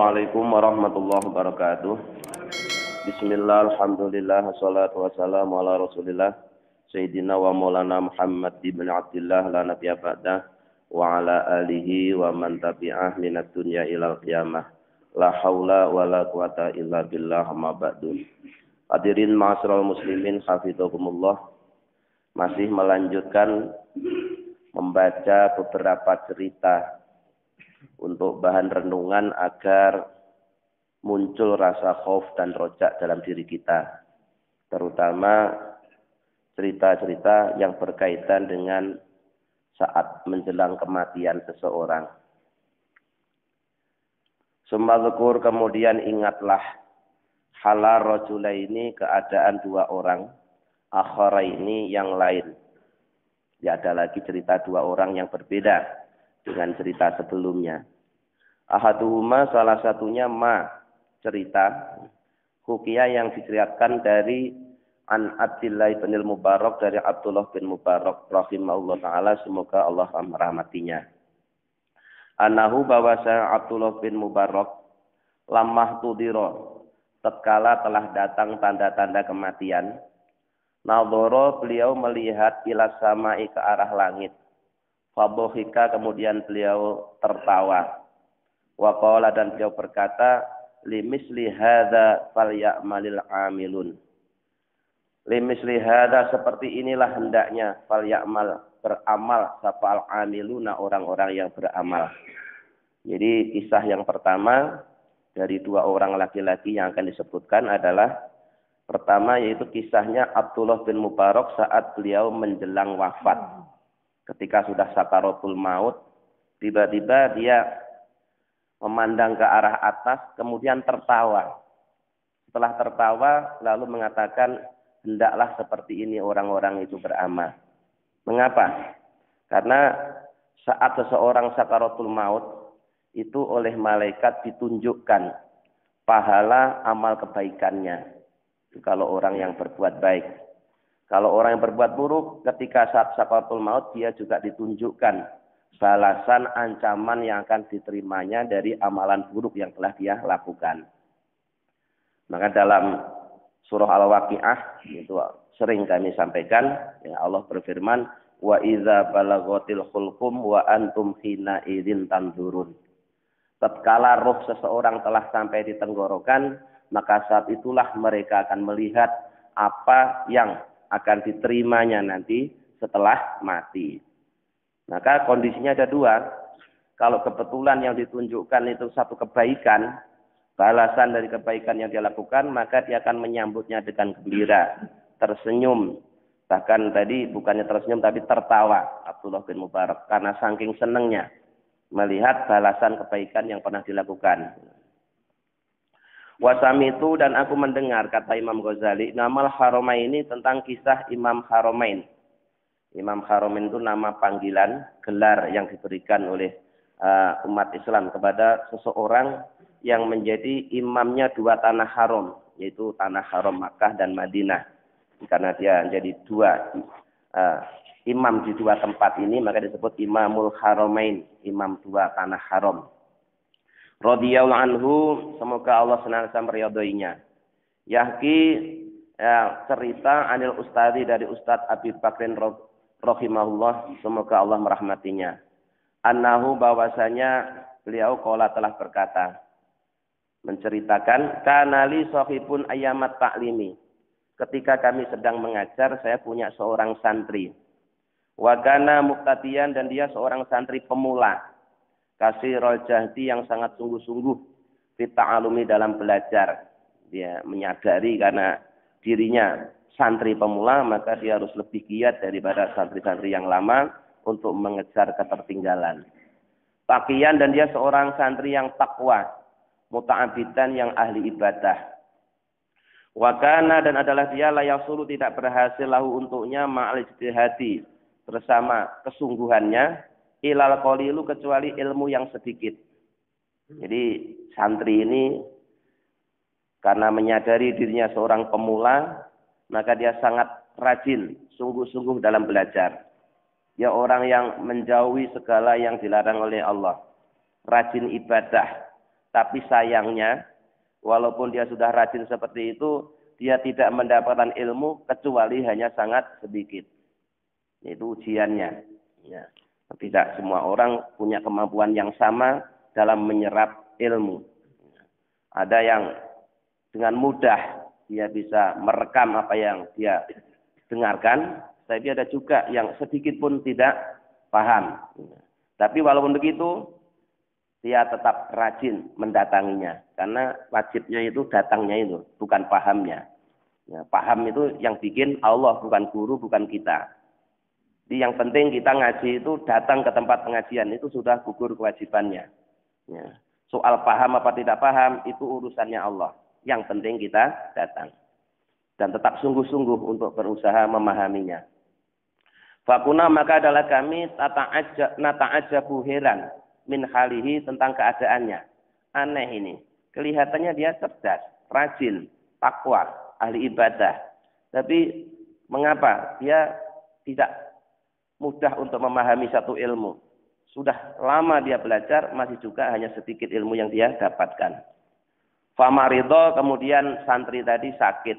Assalamualaikum warahmatullahi wabarakatuh. Bismillah, alhamdulillah, wassalatu wassalamu ala rasulillah Sayyidina wa maulana Muhammad ibn Abdillah la nabiyya ba'dah wa ala alihi wa man tabi'ah minad dunya ilal qiyamah. La haula wa la quwata illa billah ma ba'du. Hadirin ma'asyiral muslimin hafizakumullah. Masih melanjutkan membaca beberapa cerita untuk bahan renungan agar muncul rasa khauf dan rojak dalam diri kita. Terutama cerita-cerita yang berkaitan dengan saat menjelang kematian seseorang. Sumadzkur, kemudian ingatlah halar rajulaini, keadaan dua orang, akharaini yang lain. Ya, ada lagi cerita dua orang yang berbeda dengan cerita sebelumnya. Ahaduhuma, salah satunya cerita hukia yang diceritakan dari an Abdillah bin Mubarak, dari Abdullah bin Mubarak rahimahullah taala, semoga Allah merahmatinya. Anahu, bahwasa Abdullah bin Mubarak lamah tudiro, tatkala telah datang tanda-tanda kematian, nadhara, beliau melihat ila samai, ke arah langit. Fadhika, kemudian beliau tertawa. Wa qala, dan beliau berkata, limisli hadza falyamalil amilun. Limisli hadza, seperti inilah hendaknya falyamal, beramal sapa al amiluna, orang-orang yang beramal. Jadi kisah yang pertama dari dua orang laki-laki yang akan disebutkan adalah pertama, yaitu kisahnya Abdullah bin Mubarak saat beliau menjelang wafat. Ketika sudah sakaratul maut, tiba-tiba dia memandang ke arah atas, kemudian tertawa. Setelah tertawa, lalu mengatakan, hendaklah seperti ini orang-orang itu beramal. Mengapa? Karena saat seseorang sakaratul maut, itu oleh malaikat ditunjukkan pahala amal kebaikannya. Itu kalau orang yang berbuat baik. Kalau orang yang berbuat buruk, ketika saat sakaratul maut, dia juga ditunjukkan balasan ancaman yang akan diterimanya dari amalan buruk yang telah dia lakukan. Maka dalam surah Al-Waqi'ah, itu sering kami sampaikan, ya, Allah berfirman, wa idza balaghatil khulqum wa antum hina idzin tanzurun. Tatkala roh seseorang telah sampai di tenggorokan, maka saat itulah mereka akan melihat apa yang akan diterimanya nanti setelah mati. Maka kondisinya ada dua. Kalau kebetulan yang ditunjukkan itu satu kebaikan, balasan dari kebaikan yang dia lakukan, maka dia akan menyambutnya dengan gembira, tersenyum. Bahkan tadi bukannya tersenyum tapi tertawa Abdullah bin Mubarak karena saking senangnya melihat balasan kebaikan yang pernah dilakukan. Wasami itu, dan aku mendengar, kata Imam Ghazali, nama Haramain ini tentang kisah Imam Haramain. Imam Haramain itu nama panggilan, gelar yang diberikan oleh umat Islam kepada seseorang yang menjadi imamnya dua tanah haram, yaitu tanah haram Makkah dan Madinah. Karena dia menjadi dua imam di dua tempat ini, maka disebut Imamul Haramain, imam dua tanah haram. Radhiyallahu anhu, semoga Allah senantiasa meridhoinya. Yahki, cerita anil ustadi, dari Ustadz Abi Bakrin rahimahullah, semoga Allah merahmatinya. Annahu, bahwasanya beliau qala telah berkata, menceritakan, kanali sahibun ayamat ta'limi. Ketika kami sedang mengajar, saya punya seorang santri. Wa kana muqtadiyan, dan dia seorang santri pemula. Kasirul jahdi, yang sangat sungguh-sungguh fita'alumi, dalam belajar. Dia menyadari karena dirinya santri pemula, maka dia harus lebih giat daripada santri-santri yang lama untuk mengejar ketertinggalan. Taqiyan, dan dia seorang santri yang takwa, muta'abidan, yang ahli ibadah. Wa kana, dan adalah dia la yasulu, tidak berhasil lahu untuknya ma'al ijtihadi, bersama kesungguhannya, ilal qalilu, kecuali ilmu yang sedikit. Jadi santri ini karena menyadari dirinya seorang pemula, maka dia sangat rajin, sungguh-sungguh dalam belajar. Dia orang yang menjauhi segala yang dilarang oleh Allah. Rajin ibadah, Tapi sayangnya, walaupun dia sudah rajin seperti itu, dia tidak mendapatkan ilmu kecuali hanya sangat sedikit. Itu ujiannya. Ya. Tidak semua orang punya kemampuan yang sama dalam menyerap ilmu. Ada yang dengan mudah dia bisa merekam apa yang dia dengarkan, tapi ada juga yang sedikit pun tidak paham. Tapi walaupun begitu, dia tetap rajin mendatanginya. Karena wajibnya itu datangnya itu, bukan pahamnya. Ya, paham itu yang bikin Allah, bukan guru, bukan kita. Jadi yang penting kita ngaji itu datang ke tempat pengajian, itu sudah gugur kewajibannya. Ya. Soal paham apa tidak paham, itu urusannya Allah. Yang penting kita datang. Dan tetap sungguh-sungguh untuk berusaha memahaminya. Fakuna maka adalah kami nata'ajabu heran min halihi tentang keadaannya. Aneh ini. Kelihatannya dia cerdas, rajin, takwa, ahli ibadah. Tapi mengapa dia tidak mudah untuk memahami satu ilmu? Sudah lama dia belajar, masih juga hanya sedikit ilmu yang dia dapatkan. Famarido, kemudian santri tadi sakit.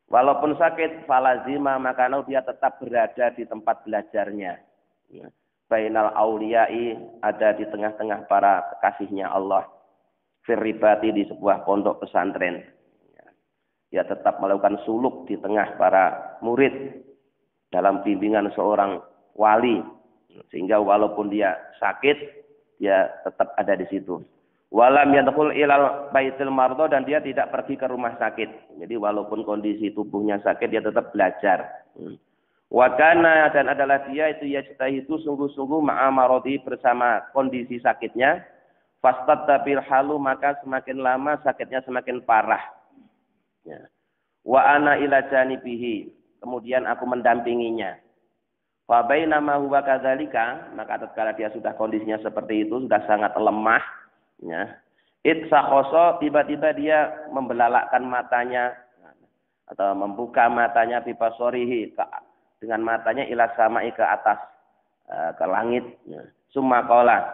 Walaupun sakit, falazima, maka dia tetap berada di tempat belajarnya. Bainal auliyai, ada di tengah-tengah para kekasihnya Allah. Firribati, di sebuah pondok pesantren. Dia tetap melakukan suluk di tengah para murid dalam bimbingan seorang wali. Sehingga walaupun dia sakit, dia tetap ada di situ. Walam yadkhul ilal baitil mardo, dan dia tidak pergi ke rumah sakit. Jadi walaupun kondisi tubuhnya sakit, dia tetap belajar. Wakana, dan adalah dia itu yajtahidu sungguh-sungguh ma'amarodi, bersama kondisi sakitnya. Fastadda bil halu, maka semakin lama sakitnya semakin parah. Ya. Wa ana ila janibihi, kemudian aku mendampinginya. Fa bainama huwa kadzalika, maka tatkala dia sudah kondisinya seperti itu, sudah sangat lemah, ya. Itsakhoso, tiba-tiba dia membelalakkan matanya atau membuka matanya bibasorihi, dengan matanya ila samai, ke atas, ke langit. Ya. Summa qala,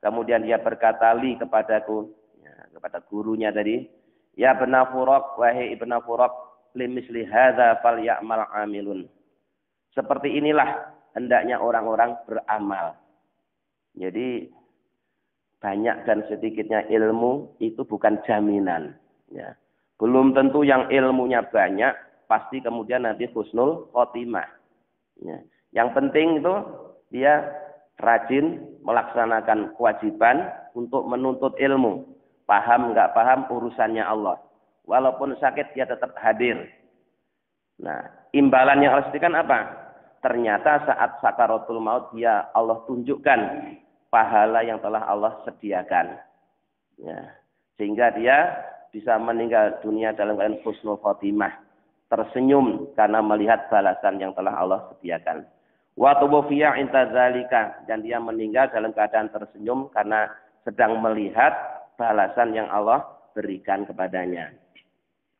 kemudian dia berkata li kepadaku, ya, kepada gurunya tadi, ya ibna Furaq, wahai ibna Furaq, limisli hadza falyamal amilun. Seperti inilah hendaknya orang-orang beramal. Jadi banyak dan sedikitnya ilmu itu bukan jaminan. Ya. Belum tentu yang ilmunya banyak pasti kemudian nanti husnul khotimah. Ya. Yang penting itu dia rajin melaksanakan kewajiban untuk menuntut ilmu. Paham nggak paham urusannya Allah. Walaupun sakit dia tetap hadir. Nah, imbalan yang harus diberikan apa? Ternyata saat sakaratul maut dia Allah tunjukkan pahala yang telah Allah sediakan. Ya. Sehingga dia bisa meninggal dunia dalam keadaan husnul khotimah. Tersenyum karena melihat balasan yang telah Allah sediakan. Wa tubufiya inta zalika, dan dia meninggal dalam keadaan tersenyum karena sedang melihat balasan yang Allah berikan kepadanya.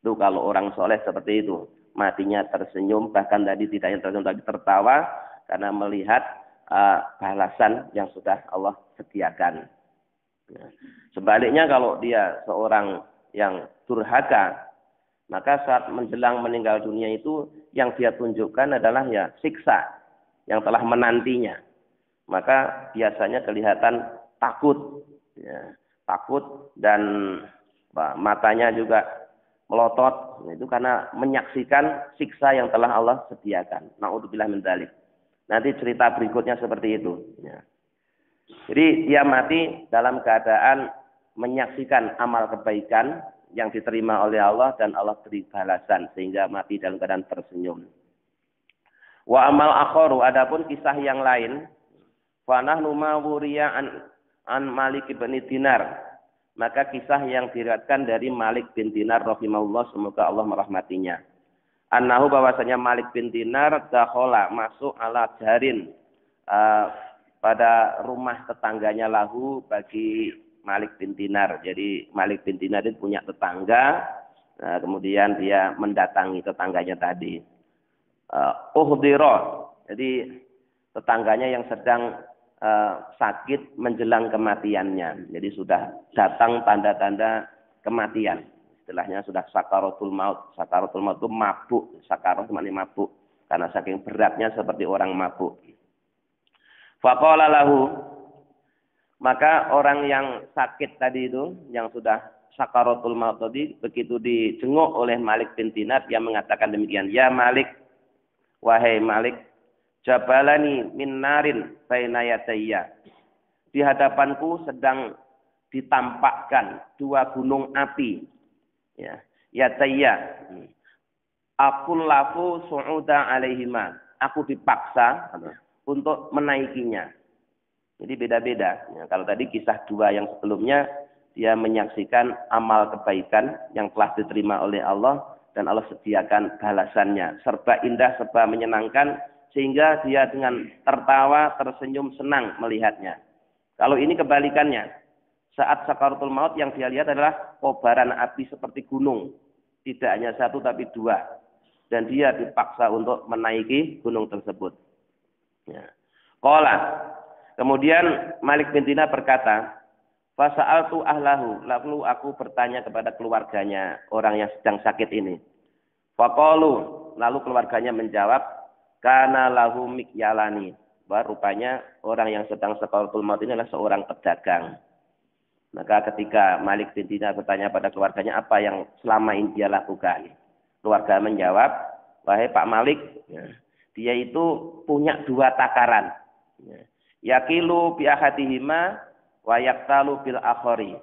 Itu kalau orang soleh seperti itu. Matinya tersenyum, bahkan tadi tidak yang tersenyum tapi tertawa karena melihat balasan yang sudah Allah sediakan. Sebaliknya kalau dia seorang yang durhaka, maka saat menjelang meninggal dunia itu yang dia tunjukkan adalah ya siksa yang telah menantinya. Maka biasanya kelihatan takut, ya, takut dan matanya juga melotot, itu karena menyaksikan siksa yang telah Allah sediakan. Na'udzubillah min dzalik. Nanti cerita berikutnya seperti itu. Ya. Jadi dia mati dalam keadaan menyaksikan amal kebaikan yang diterima oleh Allah dan Allah beri balasan sehingga mati dalam keadaan tersenyum. Wa amal akharu, adapun kisah yang lain, fa nahnu mawriya an Malik bin Dinar. Maka kisah yang diriwayatkan dari Malik bin Dinar rahimahullah, semoga Allah merahmatinya. Annahu, bahwasanya Malik bin Dinar dakhala, masuk ala jarin, pada rumah tetangganya lahu bagi Malik bin Dinar. Jadi Malik bin Dinar itu punya tetangga, kemudian dia mendatangi tetangganya tadi. Uhdira, jadi tetangganya yang sedang sakit menjelang kematiannya. Jadi sudah datang tanda-tanda kematian. Istilahnya sudah sakaratul maut. Sakaratul maut itu mabuk. Sakarat maknanya mabuk. Karena saking beratnya seperti orang mabuk. Faqala lahu, maka orang yang sakit tadi itu, yang sudah sakaratul maut tadi, begitu dijenguk oleh Malik bin Dinar, dia mengatakan demikian, ya Malik, wahai Malik, jabalani min narin baina yadayya. Di hadapanku sedang ditampakkan dua gunung api. Ya, yadayya. Aqul lafu su'uda alaihima. Aku dipaksa untuk menaikinya. Jadi beda-beda. Ya, kalau tadi kisah dua yang sebelumnya, dia menyaksikan amal kebaikan yang telah diterima oleh Allah dan Allah sediakan balasannya. Serba indah, serba menyenangkan, sehingga dia dengan tertawa, tersenyum, senang melihatnya. Kalau ini kebalikannya. Saat sakaratul maut yang dia lihat adalah kobaran api seperti gunung. Tidak hanya satu tapi dua. Dan dia dipaksa untuk menaiki gunung tersebut. Ya. Qala. Kemudian Malik bin Dinar berkata, fasa'altu ahlahu, lalu aku bertanya kepada keluarganya, orang yang sedang sakit ini. Faqalu, lalu keluarganya menjawab, kana lahu mikyalani. Bahwa rupanya orang yang sedang sakaratul maut ini adalah seorang pedagang. Maka ketika Malik bin Dinar bertanya pada keluarganya apa yang selama ini dia lakukan. Keluarga menjawab, wahai Pak Malik, dia itu punya dua takaran. Yakilu bi ahadihima wa yaktalu bil akhari.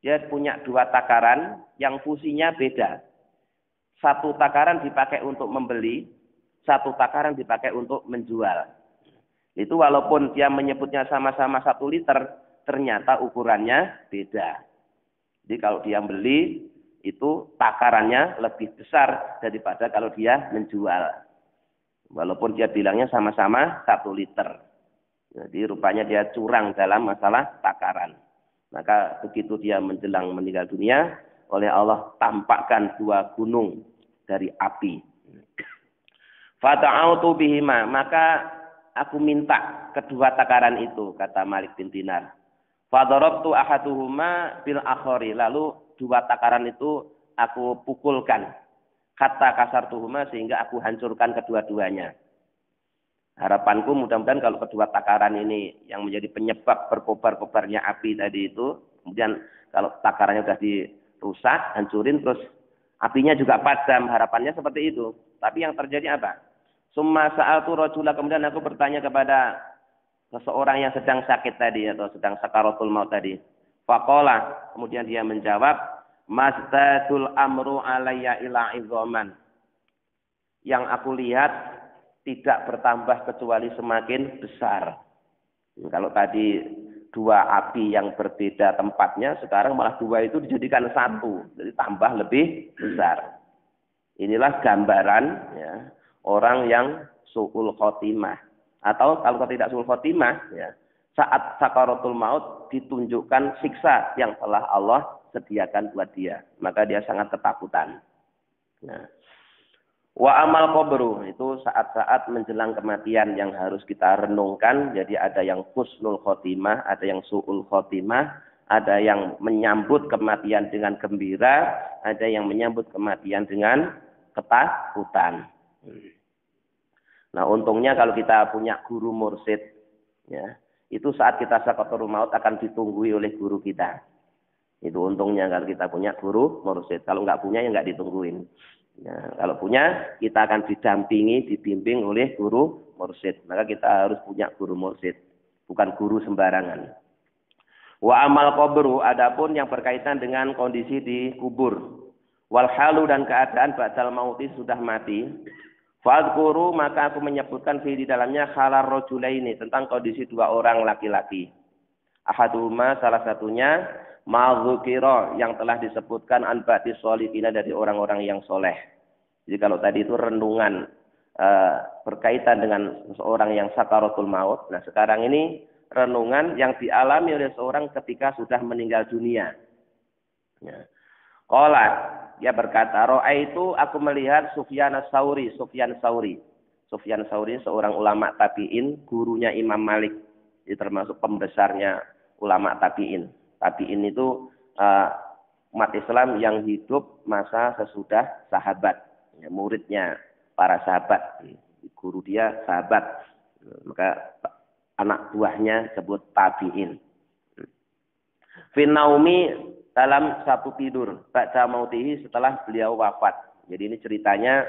Dia punya dua takaran yang fungsinya beda. Satu takaran dipakai untuk membeli, satu takaran dipakai untuk menjual. Itu walaupun dia menyebutnya sama-sama 1 liter, ternyata ukurannya beda. Jadi kalau dia beli, itu takarannya lebih besar daripada kalau dia menjual. Walaupun dia bilangnya sama-sama 1 liter. Jadi rupanya dia curang dalam masalah takaran. Maka begitu dia menjelang meninggal dunia, oleh Allah tampakkan 2 gunung dari api. Fata'autu bihima, maka aku minta kedua takaran itu, kata Malik bin Dinar. Fadarabtu ahaduhuma bil akhari, lalu 2 takaran itu aku pukulkan. Kata kasartuhuma, sehingga aku hancurkan kedua-duanya. Harapanku mudah-mudahan kalau kedua takaran ini yang menjadi penyebab berkobar-kobarnya api tadi itu, kemudian kalau takarannya sudah dirusak, hancurin, terus apinya juga padam, harapannya seperti itu. Tapi yang terjadi apa? Summa sa'altu rajula, kemudian aku bertanya kepada seseorang yang sedang sakit tadi atau sedang sakaratul maut tadi. Faqala, kemudian dia menjawab, masdadul amru alayya ila idzaman. Yang aku lihat tidak bertambah kecuali semakin besar. Kalau tadi 2 api yang berbeda tempatnya, sekarang malah 2 itu dijadikan 1, jadi tambah lebih besar. Inilah gambaran ya, orang yang su'ul khotimah. Atau kalau tidak su'ul khotimah, ya, saat sakaratul maut ditunjukkan siksa yang telah Allah sediakan buat dia. Maka dia sangat ketakutan. Nah. Wa amal qabru, itu saat-saat menjelang kematian yang harus kita renungkan. Jadi ada yang husnul khotimah, ada yang su'ul khotimah, ada yang menyambut kematian dengan gembira, ada yang menyambut kematian dengan ketakutan. Nah, untungnya kalau kita punya guru mursyid, ya, itu saat kita sakaratul maut akan ditungguin oleh guru kita. Itu untungnya kalau kita punya guru mursyid. Kalau nggak punya ya nggak ditungguin. Nah, kalau punya, kita akan didampingi, dibimbing oleh guru mursyid. Maka kita harus punya guru mursyid, bukan guru sembarangan. Wa amal qabru, adapun yang berkaitan dengan kondisi di kubur. Wal halu, dan keadaan ba'dal mauti, sudah mati. Fadhkuru, maka aku menyebutkan di dalamnya halar rajulaini, tentang kondisi 2 orang laki-laki. Ahaduhuma, salah satunya ma'dzukira, yang telah disebutkan an ba'di sholihina, dari orang-orang yang soleh. Jadi kalau tadi itu renungan berkaitan dengan seorang yang sakaratul maut. Nah, sekarang ini renungan yang dialami oleh seorang ketika sudah meninggal dunia. Ya. Qala, dia berkata, ra'aitu, aku melihat Sufyan Tsauri seorang ulama tabi'in, gurunya Imam Malik. Ini termasuk pembesarnya ulama tabi'in. Tabi'in itu umat Islam yang hidup masa sesudah sahabat, ya, muridnya para sahabat, guru dia sahabat, maka anak buahnya sebut tabi'in. Finaumi dalam satu tidur, ba'da mautihi setelah beliau wafat. Jadi ini ceritanya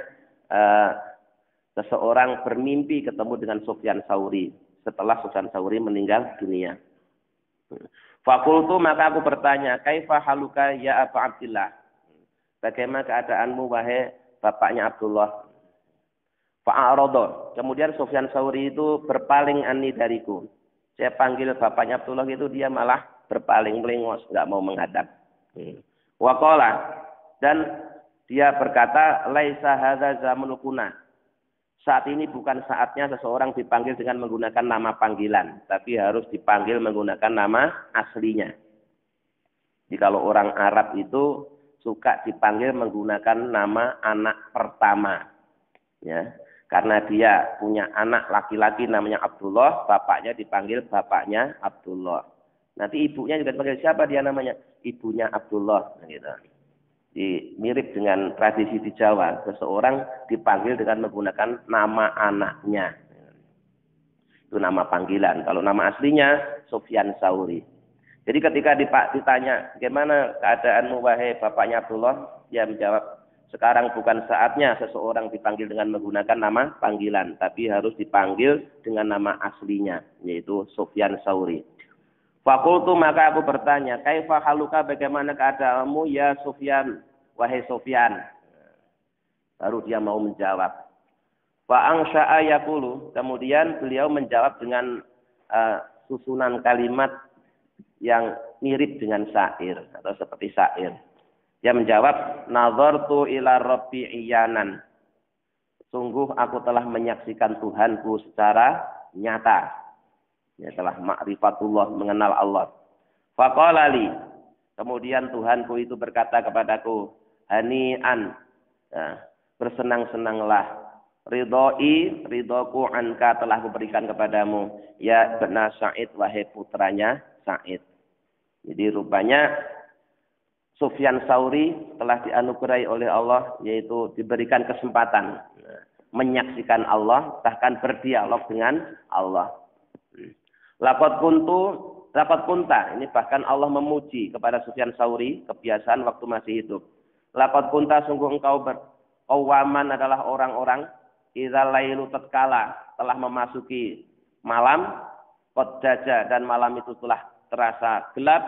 seseorang bermimpi ketemu dengan Sufyan Tsauri setelah Sufyan Tsauri meninggal dunia. Fakultu maka aku bertanya, kaifa haluka ya Aba Abdillah? Bagaimana keadaanmu wahai bapaknya Abdullah? Fa'arodo. Kemudian Sufyan Tsauri itu berpaling ani dariku. Saya panggil bapaknya Abdullah itu dia malah berpaling melengos, nggak mau menghadap. Waqala, dan dia berkata, laisa hadza zamanukuna. Saat ini bukan saatnya seseorang dipanggil dengan menggunakan nama panggilan, tapi harus dipanggil menggunakan nama aslinya. Jadi kalau orang Arab itu suka dipanggil menggunakan nama anak pertama, ya, karena dia punya anak laki-laki namanya Abdullah, bapaknya dipanggil bapaknya Abdullah. Nanti ibunya juga dipanggil siapa dia namanya? Ibunya Abdullah, gitu. Mirip dengan tradisi di Jawa, seseorang dipanggil dengan menggunakan nama anaknya. Itu nama panggilan. Kalau nama aslinya Sufyan Tsauri. Jadi ketika ditanya, bagaimana keadaanmu wahai bapaknya Abdullah? Dia menjawab, sekarang bukan saatnya seseorang dipanggil dengan menggunakan nama panggilan, tapi harus dipanggil dengan nama aslinya, yaitu Sufyan Tsauri. Fakultu maka aku bertanya, kaifa haluka, bagaimana keadaanmu ya Sufyan, wahai Sufyan? Baru dia mau menjawab. Fa'angsha'a yaqulu, kemudian beliau menjawab dengan susunan kalimat yang mirip dengan syair atau seperti syair. Dia menjawab, nazartu ila rabbi iyanan. Sungguh aku telah menyaksikan Tuhanku secara nyata. Ya, telah ma'rifatullah, mengenal Allah. Faqala li, kemudian Tuhanku itu berkata kepadaku, hani'an, ya, bersenang-senanglah, ridhoku anka telah kuberikan kepadamu, ya benar Sa'id, wahai putranya Sa'id. Jadi rupanya Sufyan Tsauri telah dianugerahi oleh Allah, yaitu diberikan kesempatan menyaksikan Allah, bahkan berdialog dengan Allah. Laqad kunta, ini bahkan Allah memuji kepada Sufyan Tsauri, kebiasaan waktu masih hidup. Laqad kunta, sungguh engkau qawaman adalah orang-orang idzal lailu tatkala telah memasuki malam, qad jaja, dan malam itu telah terasa gelap,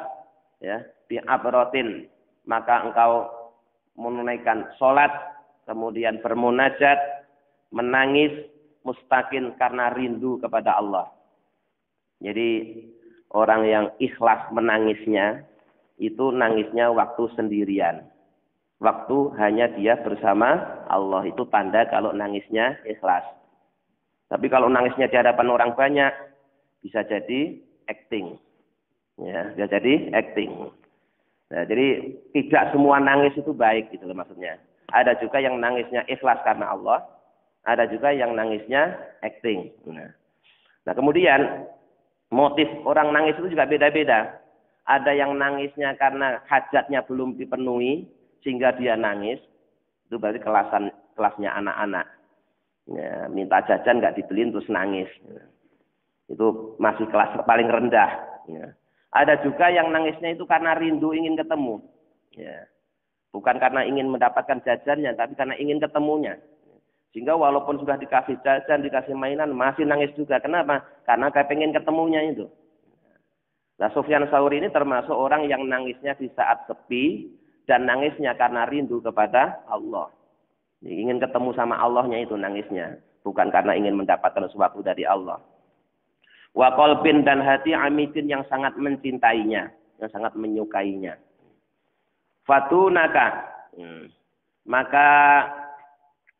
ya, bi abratin, maka engkau menunaikan salat, kemudian bermunajat, menangis mustaqin karena rindu kepada Allah. Jadi orang yang ikhlas menangisnya, itu nangisnya waktu sendirian. Waktu hanya dia bersama Allah, itu tanda kalau nangisnya ikhlas. Tapi kalau nangisnya di hadapan orang banyak, bisa jadi acting. Ya, bisa jadi acting. Nah, jadi tidak semua nangis itu baik, gitu loh maksudnya. Ada juga yang nangisnya ikhlas karena Allah, ada juga yang nangisnya acting. Nah kemudian motif orang nangis itu juga beda-beda. Ada yang nangisnya karena hajatnya belum dipenuhi sehingga dia nangis. Itu berarti kelasnya anak-anak. Ya, minta jajan nggak dibeliin terus nangis. Ya. Itu masih kelas paling rendah. Ya. Ada juga yang nangisnya itu karena rindu ingin ketemu. Ya. Bukan karena ingin mendapatkan jajannya, tapi karena ingin ketemunya. Sehingga walaupun sudah dikasih jajan, dikasih mainan, masih nangis juga. Kenapa? Karena pengen ketemunya itu. Nah, Sufyan Tsauri ini termasuk orang yang nangisnya di saat sepi, dan nangisnya karena rindu kepada Allah. Ingin ketemu sama Allahnya itu nangisnya. Bukan karena ingin mendapatkan sesuatu dari Allah. Wa qalbin, dan hati amidin yang sangat mencintainya, yang sangat menyukainya. Fatunaka, maka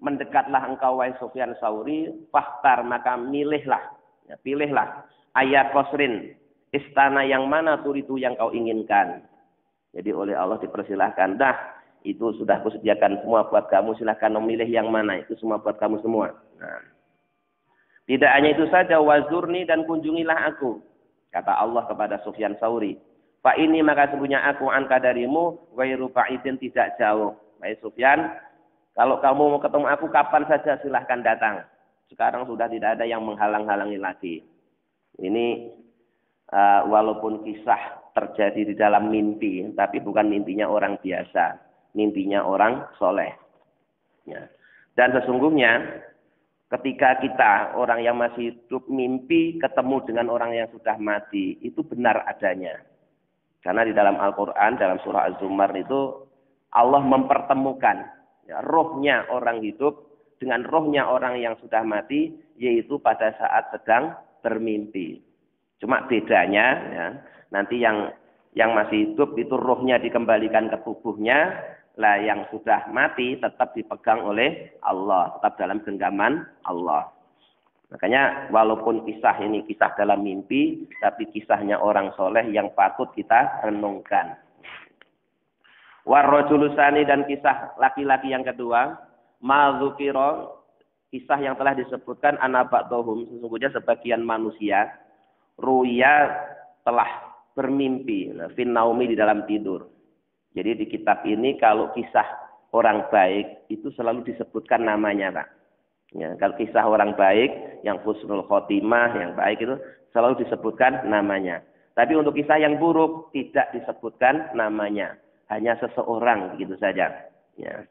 mendekatlah engkau wahai Sufyan Tsauri, fakhtar, maka milihlah, ya, pilihlah ayat qasrin, istana yang mana turidu yang kau inginkan. Jadi oleh Allah dipersilahkan, dah itu sudah kusediakan semua buat kamu, silahkan memilih yang mana, itu semua buat kamu semua. Nah, tidak hanya itu saja, wazurni, dan kunjungilah aku. Kata Allah kepada Sufyan Tsauri, fa ini maka sesungguhnya aku anka darimu ghairu ba'idin, tidak jauh. Wahai Sufyan, kalau kamu mau ketemu aku kapan saja silahkan datang. Sekarang sudah tidak ada yang menghalang-halangi lagi. Ini walaupun kisah terjadi di dalam mimpi, tapi bukan mimpinya orang biasa, mimpinya orang soleh. Ya. Dan sesungguhnya ketika kita orang yang masih hidup mimpi ketemu dengan orang yang sudah mati, itu benar adanya. Karena di dalam Al-Quran, dalam surah Az-Zumar itu Allah mempertemukan ya, rohnya orang hidup dengan rohnya orang yang sudah mati, yaitu pada saat sedang bermimpi. Cuma bedanya ya, nanti yang masih hidup itu rohnya dikembalikan ke tubuhnya, lah yang sudah mati tetap dipegang oleh Allah, tetap dalam genggaman Allah. Makanya walaupun kisah ini kisah dalam mimpi, tapi kisahnya orang soleh yang patut kita renungkan. Warrojulusani, dan kisah laki-laki yang kedua, ma'dzukiro, kisah yang telah disebutkan anabaktohum, sesungguhnya sebagian manusia, ruya telah bermimpi, fin naumi, di dalam tidur. Jadi di kitab ini kalau kisah orang baik itu selalu disebutkan namanya, Pak. Ya, kalau kisah orang baik yang husnul khotimah, yang baik itu selalu disebutkan namanya. Tapi untuk kisah yang buruk tidak disebutkan namanya, hanya seseorang begitu saja. Ya.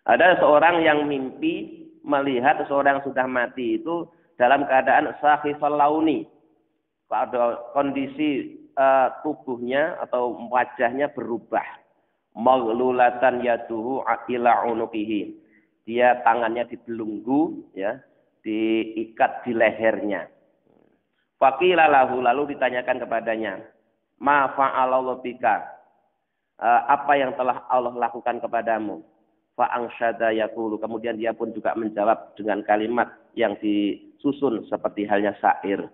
Ada seorang yang mimpi melihat seseorang yang sudah mati itu dalam keadaan sahifal launi, pada kondisi tubuhnya atau wajahnya berubah. Maghlulatan yaduhu ila unukihi. Dia tangannya dibelenggu, ya, diikat di lehernya. Faqila lahu, lalu ditanyakan kepadanya, ma fa'alallahu bika, apa yang telah Allah lakukan kepadamu? Fa'angsyada yaqulu, kemudian dia pun juga menjawab dengan kalimat yang disusun seperti halnya syair.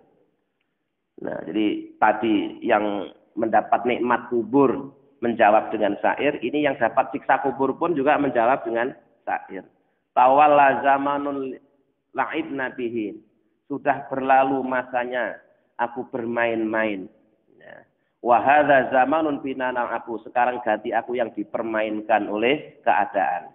Nah, jadi tadi yang mendapat nikmat kubur menjawab dengan syair, ini yang dapat siksa kubur pun juga menjawab dengan syair. Tawalla zamanun la'ibna bihi, sudah berlalu masanya aku bermain-main. Wa hadza zamanun binana aku, sekarang ganti aku yang dipermainkan oleh keadaan.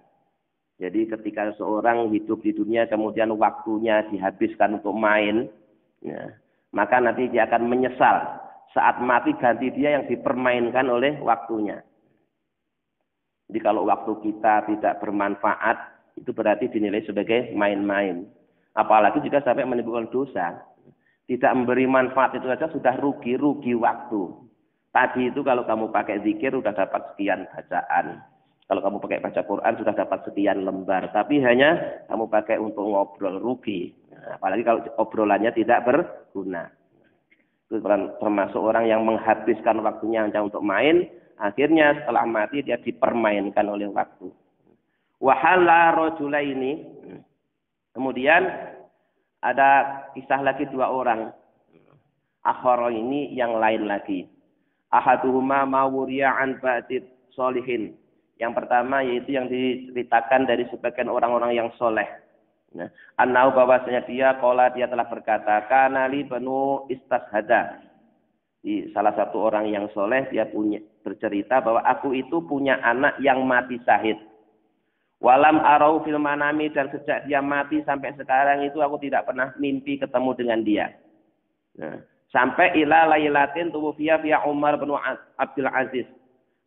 Jadi ketika seorang hidup di dunia kemudian waktunya dihabiskan untuk main, ya, maka nanti dia akan menyesal saat mati ganti dia yang dipermainkan oleh waktunya. Jadi kalau waktu kita tidak bermanfaat, itu berarti dinilai sebagai main-main. Apalagi jika sampai menimbulkan dosa. Tidak memberi manfaat itu saja sudah rugi waktu. Tadi itu kalau kamu pakai zikir sudah dapat sekian bacaan. Kalau kamu pakai baca Quran sudah dapat sekian lembar. Tapi hanya kamu pakai untuk ngobrol, rugi. Nah, apalagi kalau obrolannya tidak berguna. Itu termasuk orang yang menghabiskan waktunya hanya untuk main. Akhirnya setelah mati dia dipermainkan oleh waktu. Wahala rojulaini. Kemudian ada kisah lagi dua orang. Akhara ini yang lain lagi. Ahaduhuma mawuriya'an ba'did solihin. Yang pertama yaitu yang diceritakan dari sebagian orang-orang yang soleh. Nah, annau bahwasanya dia telah berkata, kana li banu istashada. Di salah satu orang yang soleh dia bercerita bahwa aku itu punya anak yang mati syahid. Walam arau fil manami, dan sejak dia mati sampai sekarang itu aku tidak pernah mimpi ketemu dengan dia. Nah, sampai ila lailatin tuwfiya fi Umar bin Abdul Aziz.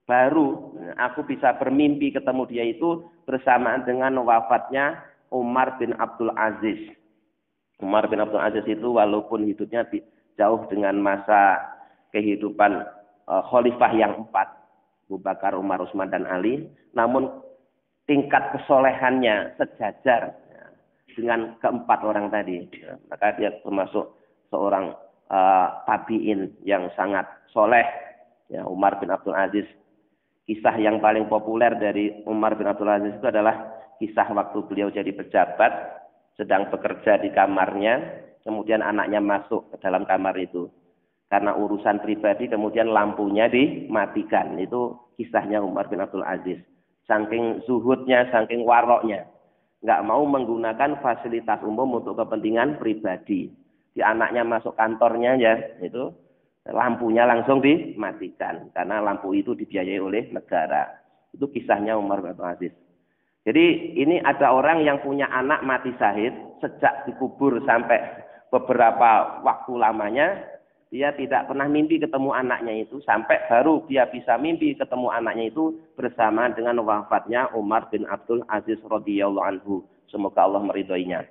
Baru aku bisa bermimpi ketemu dia itu bersamaan dengan wafatnya Umar bin Abdul Aziz. Umar bin Abdul Aziz itu walaupun hidupnya jauh dengan masa kehidupan khalifah yang 4, Abu Bakar, Umar, Utsman dan Ali, namun tingkat kesolehannya sejajar dengan keempat orang tadi. Maka dia termasuk seorang tabi'in yang sangat soleh. Ya, Umar bin Abdul Aziz. Kisah yang paling populer dari Umar bin Abdul Aziz itu adalah kisah waktu beliau jadi pejabat, sedang bekerja di kamarnya, kemudian anaknya masuk ke dalam kamar itu. Karena urusan pribadi, kemudian lampunya dimatikan. Itu kisahnya Umar bin Abdul Aziz. Saking zuhudnya, saking waroknya. Nggak mau menggunakan fasilitas umum untuk kepentingan pribadi. di anaknya masuk kantornya ya, itu lampunya langsung dimatikan karena lampu itu dibiayai oleh negara. Itu kisahnya Umar bin Abdul Aziz. Jadi ini ada orang yang punya anak mati syahid sejak dikubur sampai beberapa waktu lamanya dia tidak pernah mimpi ketemu anaknya itu sampai baru dia bisa mimpi ketemu anaknya itu bersamaan dengan wafatnya Umar bin Abdul Aziz radhiyallahu anhu. Semoga Allah meridhoinya.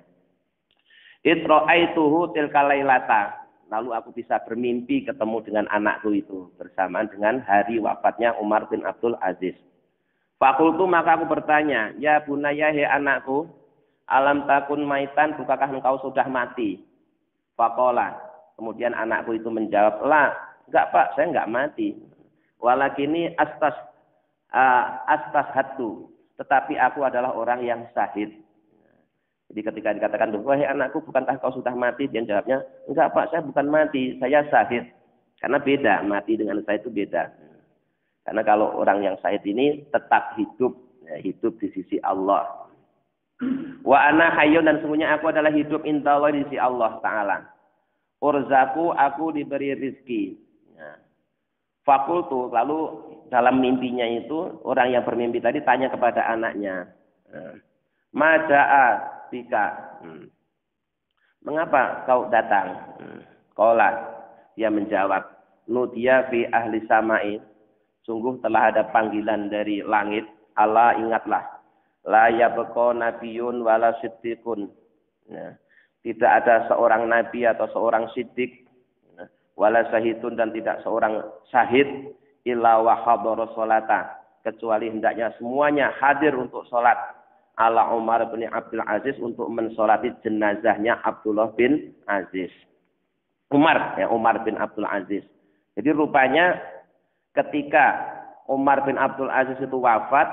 Itra'aituhu tilka lailata. Lalu aku bisa bermimpi ketemu dengan anakku itu bersamaan dengan hari wafatnya Umar bin Abdul Aziz. Fakultu maka aku bertanya, ya bunaya he anakku, alam takun maitan, bukankah engkau sudah mati? Fakola. Kemudian anakku itu menjawab, lah, enggak pak, saya enggak mati. Walakini astas hatu, tetapi aku adalah orang yang syahid. Jadi ketika dikatakan, wahai anakku, bukankah kau sudah mati? Dia jawabnya, enggak pak, saya bukan mati, saya syahid. Karena beda, mati dengan syahid itu beda. Karena kalau orang yang syahid ini tetap hidup, ya, hidup di sisi Allah. Wa ana hayyun, dan sungguhnya aku adalah hidup intallah di sisi Allah Ta'ala. Urzaku, aku diberi rizki. Ya. Fakultu, lalu dalam mimpinya itu, orang yang bermimpi tadi tanya kepada anaknya. Maja'a bika. Mengapa kau datang? Qala, dia menjawab, nudiya fi ahli samai. Sungguh telah ada panggilan dari langit. Allah, ingatlah. La yabqa nabiyun wala siddiqun. Ya. Tidak ada seorang nabi atau seorang siddiq. Ya. Wala syahidun, dan tidak seorang syahid. Illa wa hadara sholata. Kecuali hendaknya semuanya hadir untuk sholat. Ala Umar bin Abdul Aziz, untuk mensolati jenazahnya Abdullah bin Aziz. Umar bin Abdul Aziz. Jadi rupanya ketika Umar bin Abdul Aziz itu wafat,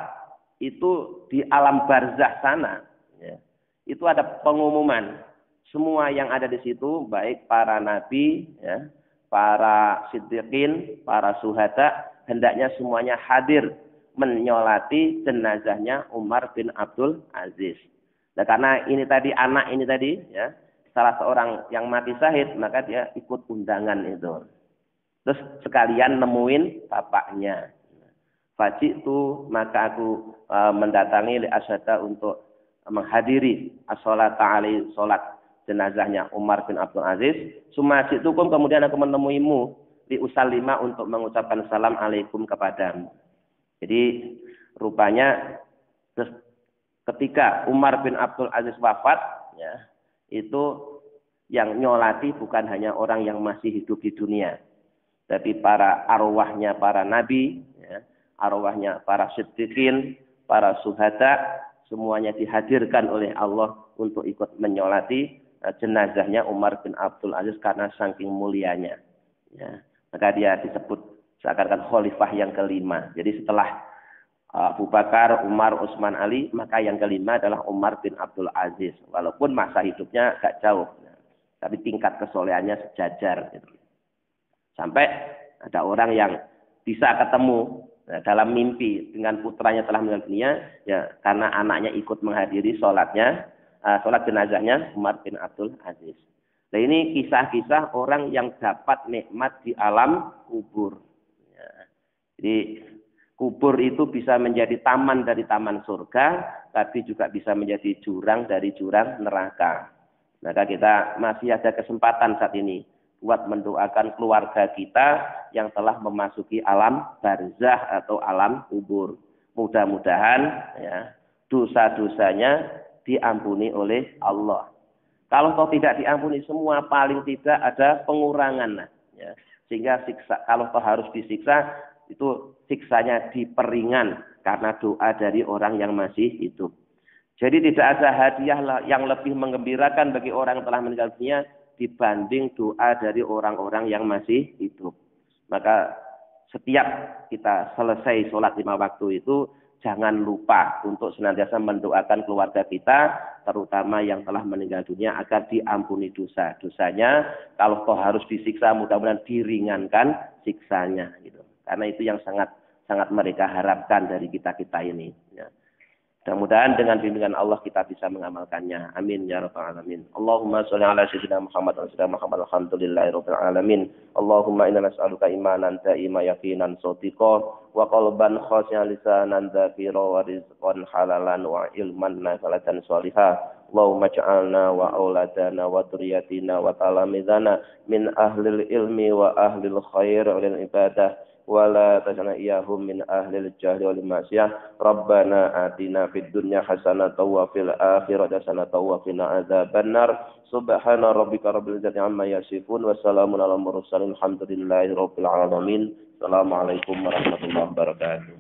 itu di alam barzah sana, ya, itu ada pengumuman. Semua yang ada di situ, baik para nabi, ya, para siddiqin, para syuhada, hendaknya semuanya hadir menyolati jenazahnya Umar bin Abdul Aziz. Nah, karena ini tadi anak ini tadi, ya, salah seorang yang mati syahid, maka dia ikut undangan itu. Terus sekalian nemuin bapaknya. Fajitu, maka aku mendatangi li asyada untuk menghadiri as-sholat ta'ali, sholat jenazahnya Umar bin Abdul Aziz. Sumajitukum, kemudian aku menemuimu di usallima, untuk mengucapkan salam alaikum kepadamu. Jadi rupanya ketika Umar bin Abdul Aziz wafat, ya, itu yang nyolati bukan hanya orang yang masih hidup di dunia, tapi para arwahnya para nabi, ya, arwahnya para siddiqin, para syuhada, semuanya dihadirkan oleh Allah untuk ikut menyolati jenazahnya Umar bin Abdul Aziz karena saking mulianya. Ya, maka dia disebut seakan-akan khalifah yang kelima. Jadi setelah Abu Bakar, Umar, Utsman, Ali, maka yang kelima adalah Umar bin Abdul Aziz. Walaupun masa hidupnya agak jauh, tapi tingkat kesolehannya sejajar. Gitu. Sampai ada orang yang bisa ketemu dalam mimpi dengan putranya telah meninggal dunia, ya, karena anaknya ikut menghadiri sholat jenazahnya Umar bin Abdul Aziz. Nah, ini kisah-kisah orang yang dapat nikmat di alam kubur. Ya. Jadi kubur itu bisa menjadi taman dari taman surga, tapi juga bisa menjadi jurang dari jurang neraka. Maka kita masih ada kesempatan saat ini buat mendoakan keluarga kita yang telah memasuki alam barzah atau alam kubur. Mudah-mudahan, ya, dosa-dosanya diampuni oleh Allah. Kalau toh tidak diampuni semua, paling tidak ada pengurangan, ya. Sehingga kalau toh harus disiksa, itu siksanya diperingan karena doa dari orang yang masih hidup. Jadi tidak ada hadiah yang lebih menggembirakan bagi orang yang telah meninggal dunia dibanding doa dari orang-orang yang masih hidup. Maka setiap kita selesai sholat 5 waktu itu, jangan lupa untuk senantiasa mendoakan keluarga kita, terutama yang telah meninggal dunia, agar diampuni dosa-dosanya. Kalau toh harus disiksa, mudah-mudahan diringankan siksanya. Gitu. Karena itu yang sangat mereka harapkan dari kita-kita ini. Ya. Mudah-mudahan dengan bimbingan Allah kita bisa mengamalkannya. Amin ya rabbal alamin. Allahumma sholli ala sayyidina Muhammad wa sallam Muhammad alhamdulillahirabbil alamin. Allahumma inna nas'aluka imanan da'ima yaqinan shadiqa wa qalban khashi'an lisanan dzakira wa rizqan halalan wa ilman nafi'an shalihah. Allahumma ja'alna wa auladana wa dzurriyyatina wa talamidana min ahlil ilmi wa ahlil khair wal ibadah. ولا تجعلنا إياهم من أهل الجهل والمعصية ربنا آتنا في الدنيا حسنة وفي الآخرة حسنة وقنا عذاب النار سبحان ربك رب العزة عما يصفون وسلام على المرسلين الحمد لله رب العالمين السلام عليكم ورحمة الله وبركاته.